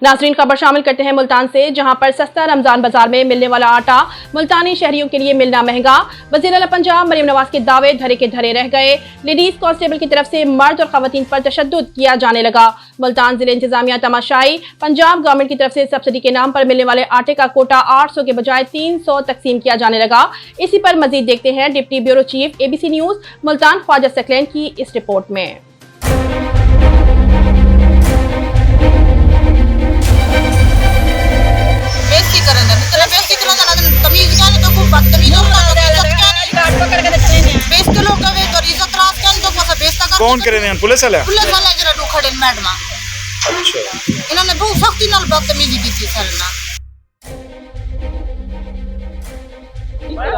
नाज़रीन, खबर शामिल करते हैं मुल्तान से, जहां पर सस्ता रमजान बाजार में मिलने वाला आटा मुल्तानी शहरियों के लिए मिलना महंगा। वज़ीर आला पंजाब मरियम नवाज के दावे धरे के धरे रह गए। लेडीज कांस्टेबल की तरफ से मर्द और खवातीन पर तशद्दुद किया जाने लगा। मुल्तान जिले इंतजामिया तमाशाई। पंजाब गवर्नमेंट की तरफ से सब्सिडी के नाम पर मिलने वाले आटे का कोटा 800 के बजाय 300 तकसीम किया जाने लगा। इसी पर मजीद देखते हैं deputy bureau chief ABC news Multan Khawaja Saqlain की इस रिपोर्ट में। कौन करे ने पुलिस वाले जरा खड़े मैडम। अच्छा, इन्होंने बहुत सख्ती नाल बदतमीजी की थी सर ना।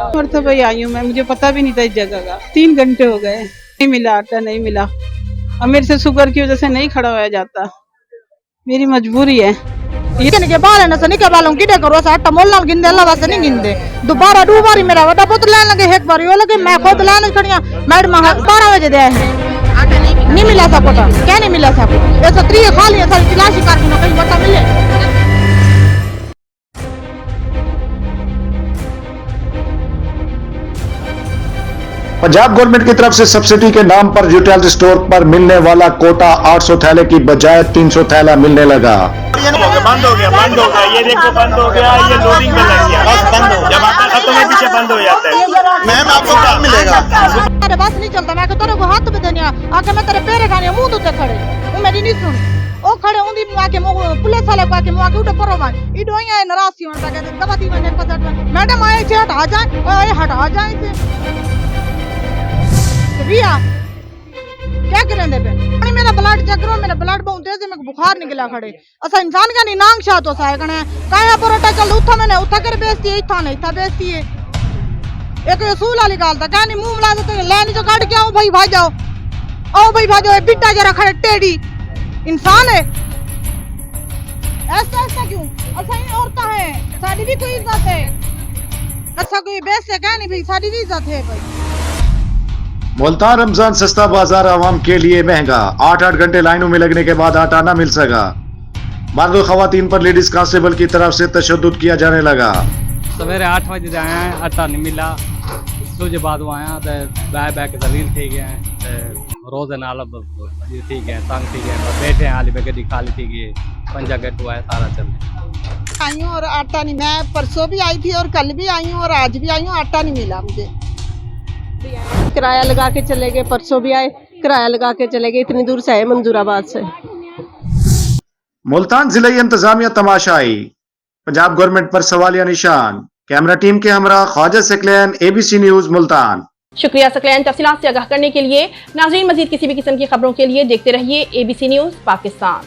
और तो भाई आई हूँ मैं, मुझे पता भी नहीं था इस जगह का। 3 घंटे हो गए, नहीं मिला आटा, नहीं मिला। अब मेरे से शुगर की वजह से नहीं खड़ा होया जाता, मेरी मजबूरी है। के बाल न सनी के बालों की करो आटा मोल नाल गिनदे अल्लाह वास्ते नहीं गिनदे। दोबारा दो बारी मेरा वड्डा पुत लैन लगे, एक बारी वो लगे, मैं खुद लैन खड़िया। मैडम 12 बजे दे है, नहीं मिला था पता, क्या नहीं मिला था। ऐसा 3 खाली है सारी तलाशी करके ना कहीं पता मिले। पंजाब गवर्नमेंट की तरफ से सब्सिडी के नाम पर रिटेल स्टोर पर मिलने वाला कोटा 800 थैले की बजाय 300 थैला मिलने लगा। बंद हो गया, ये देखो बंद हो गया, ये लोडिंग में लग गया। बस बंद हो, जब आटा खत्म है पीछे बंद हो जाता है। मैम आपको क्या मिलेगा? मेरे बस नहीं चलता, मैं तेरे को हाथ में देनिया आके मैं तेरे पैरे खाने मुंह तो खड़े वो मेरी नहीं सुन। ओ खड़े उंदी आके पुलिस वाले को आके आके उठे परो मान इडो ये नरासी होता कहते दबाती मैंने 50 मैडम आए से हटा जाए, ओए हटा जाए से भैया क्या करें दे पे। मेरा ब्लड चेक करो, मेरा ब्लड बहुत तेज है, मेरे को बुखार निकला खड़े। असा इंसान का नहीं नांग शाह तो साय कने काया परोटा चल उठा मैंने उठा कर बेचती है, इथा नहीं था बेचती है। एक असूल वाली गाल था, क्या नहीं मुंह मिला देते लेनी जो काट के आओ भाई भाई जाओ, आओ भाई भाई जाओ। बिट्टा जरा खड़े टेढ़ी इंसान है, ऐसा ऐसा क्यों? ऐसा ही औरता है, साड़ी भी कोई इज्जत है। अच्छा कोई बेचते क्या नहीं भाई, साड़ी भी इज्जत है भाई। मुल्तान रमजान सस्ता बाजार आवाम के लिए महंगा। 8-8 घंटे लाइनों में लगने के बाद आटा न मिल सका। मर्द और खवातीन पर लेडीज कांस्टेबल की तरफ से तशद्दुद किया जाने लगा। सवेरे 8 बजे आए हैं, आटा नहीं मिला। सूझे बाद आया तो बह बह के दलील ठीक है, रोज नाल ठीक है, तंग ठीक है, बैठे हाली पे गड्डी खाली ठीक है, 5 घंटे हुआ है सारा चल आई हूँ और आटा नहीं। मैं परसों भी आई थी और कल भी आई हूँ और आज भी आई हूँ, आटा नहीं मिला मुझे। किराया लगा के चले गए, परसों भी आए किराया लगा के चले गए, इतनी दूर से आए मंजूराबाद से। मुल्तान जिले इंतजामिया तमाशाई। पंजाब गवर्नमेंट पर सवालिया निशान। कैमरा टीम के हमरा ख्वाजा सकलैन, ABC न्यूज मुल्तान। शुक्रिया सकलैन। तफसीलात से आगाह करने के लिए नाज़रीन, मजीद किसी भी किस्म की खबरों के लिए देखते रहिए ABC न्यूज पाकिस्तान।